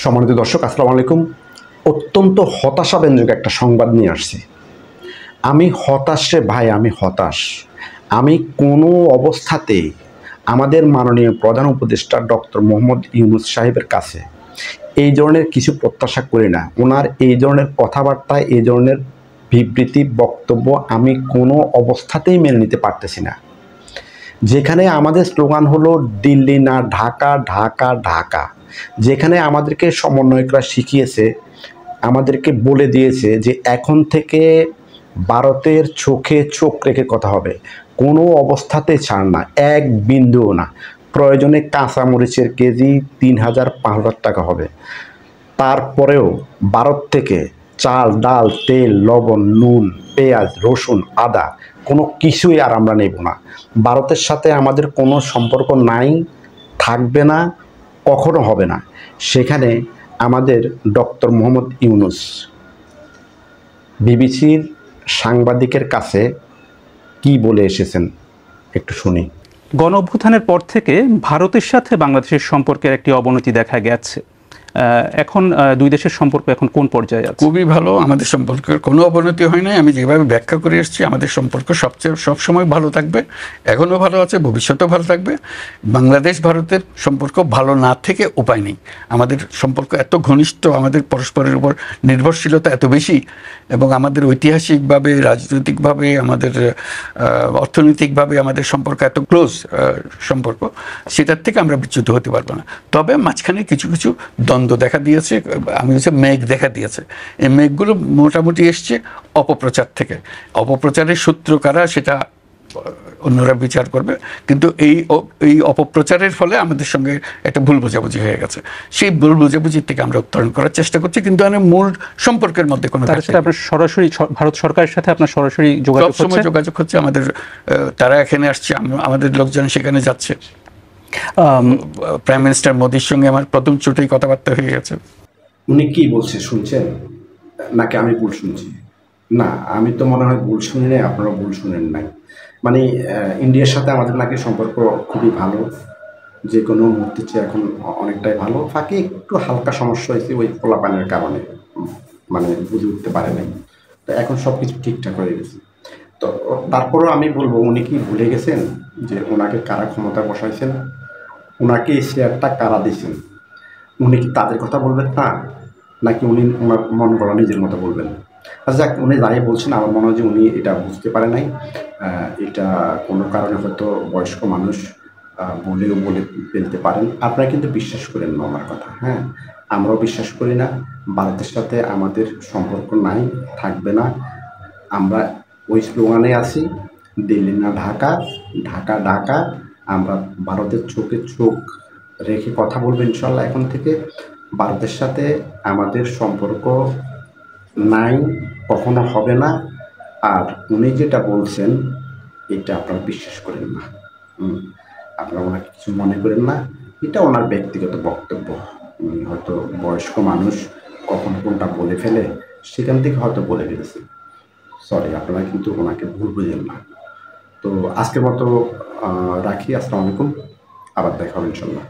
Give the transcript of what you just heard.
সম্মানিত দর্শক, আসসালামু আলাইকুম। অত্যন্ত হতাশাব্যঞ্জক একটা সংবাদ নিয়ে আসছি। আমি হতাশ রে ভাই, আমি হতাশ। আমি কোনো অবস্থাতেই আমাদের মাননীয় প্রধান উপদেষ্টা ডক্টর মোহাম্মদ ইউনূস সাহেবের কাছে এই ধরনের কিছু প্রত্যাশা করি না। ওনার এই ধরনের কথাবার্তা, এই ধরনের বিবৃতি, বক্তব্য আমি কোনো অবস্থাতেই মেনে নিতে পারতেছি না। যেখানে আমাদের স্লোগান হলো দিল্লি না ঢাকা, ঢাকা ঢাকা, যেখানে আমাদেরকে সমন্বয়করা শিখিয়েছে, আমাদেরকে বলে দিয়েছে যে এখন থেকে ভারতের চোখে চোখ রেখে কথা হবে, কোনো অবস্থাতে ছাড় না, এক বিন্দুও না। প্রয়োজনে কাঁচামরিচের কেজি ৩,০০০-৫,০০০ টাকা হবে। তারপরেও ভারত থেকে চাল, ডাল, তেল, লবণ, নুন, পেঁয়াজ, রসুন, আদা কোনো কিছুই আর আমরা নেব না। ভারতের সাথে আমাদের কোনো সম্পর্ক নাই, থাকবে না, কখনো হবে না। সেখানে আমাদের ডক্টর মোহাম্মদ ইউনূস বিবিসির সাংবাদিকের কাছে কি বলে এসেছেন একটু শুনি। গণ অভ্যুত্থানের পর থেকে ভারতের সাথে বাংলাদেশের সম্পর্কের একটি অবনতি দেখা গেছে। এখন দুই দেশের সম্পর্ক এখন কোন পর্যায়ে আছে? খুবই ভালো, আমাদের সম্পর্কের কোনো অবনতি হয় নাই। আমি যেভাবে ব্যাখ্যা করে এসেছি, আমাদের সম্পর্ক সবসময় ভালো থাকবে, এখনও ভালো আছে, ভবিষ্যতেও ভালো থাকবে। বাংলাদেশ ভারতের সম্পর্ক ভালো না থেকে উপায় নেই। আমাদের সম্পর্ক এত ঘনিষ্ঠ, আমাদের পরস্পরের উপর নির্ভরশীলতা এত বেশি, এবং আমাদের ঐতিহাসিকভাবে, রাজনৈতিকভাবে, আমাদের অর্থনৈতিকভাবে আমাদের সম্পর্ক এত ক্লোজ সম্পর্ক, সেটার থেকে আমরা বিচ্যুত হতে পারবো না। তবে মাঝখানে কিছু কিছু দ্বন্দ্ব দেখা দিয়েছে, আমি হচ্ছে মেঘ দেখা দিয়েছে। এই মেঘগুলো মোটামুটি এসছে অপপ্রচার থেকে। অপপ্রচারের সূত্র কারা সেটা অন্যরা বিচার করবে, কিন্তু এই অপপ্রচারের ফলে আমাদের সঙ্গে একটা ভুল বোঝাবুঝি হয়ে গেছে। সেই ভুল বোঝাবুঝির থেকে আমরা উত্তরণ করার চেষ্টা করছি, কিন্তু মূল সম্পর্কের মধ্যে কোনো আপনার সরাসরি ভারত সরকারের সাথে আপনার সরাসরি যোগাযোগ হচ্ছে। আমাদের তারা এখানে আসছে, আমাদের লোকজন সেখানে যাচ্ছে। প্রাইম মিনিস্টার মোদির সঙ্গে আমার প্রথম চোটেই কথাবার্তা হয়ে গেছে। উনি কি বলছে শুনছেন নাকি আমি ভুল শুনছি? না, আমি তো মনে হয় ভুল শুনি নাই, আপনারা ভুল শুনেন নাই। মানে ইন্ডিয়ার সাথে আমাদের নাকি সম্পর্ক খুবই ভালো, যে কোনো মুহূর্তে চেয়ে এখন অনেকটাই ভালো। ফাঁকে একটু হালকা সমস্যা হয়েছে ওই পোলাপানের কারণে, মানে বুঝে উঠতে পারে নাই। তো এখন সব কিছু ঠিকঠাক হয়ে গেছে। তো তারপরেও আমি বলবো, উনি কি ভুলে গেছেন যে ওনাকে কারা ক্ষমতা বসাইছেন, ওনাকে এই শেয়ারটা কারা দিয়েছেন? উনি কি তাদের কথা বলবেন না, নাকি উনি ওনার মন গড়া নিজের মতো বলবেন? আচ্ছা যাক, উনি যাই বলছেন, আমার মনে হয় যে উনি এটা বুঝতে পারে নাই। এটা কোনো কারণে হয়তো বয়স্ক মানুষ বলে ফেলতে পারেন। আপনারা কিন্তু বিশ্বাস করেন না আমার কথা, হ্যাঁ? আমরাও বিশ্বাস করি না। ভারতের সাথে আমাদের সম্পর্ক নাই, থাকবে না। আমরা ওই স্লোগানে আছি, দিল্লি না ঢাকা, ঢাকা ঢাকা। আমরা ভারতের চোখে চোখ রেখে কথা বলবো ইনশাল্লাহ। এখন থেকে ভারতের সাথে আমাদের সম্পর্ক নাই, কখনো হবে না। আর উনি যেটা বলছেন এটা আপনারা বিশ্বাস করেন না, আপনারা ওনাকে কিছু মনে করেন না। এটা ওনার ব্যক্তিগত বক্তব্য। উনি হয়তো বয়স্ক মানুষ, কখন কোনটা বলে ফেলে, সেখান থেকে হয়তো বলে ফেলেছে। সরি, আপনারা কিন্তু ওনাকে ভুল বুঝেন না। তো আজকের মতো রাখি। আসসালামু আলাইকুম, আবার দেখা হবে ইনশাল্লাহ।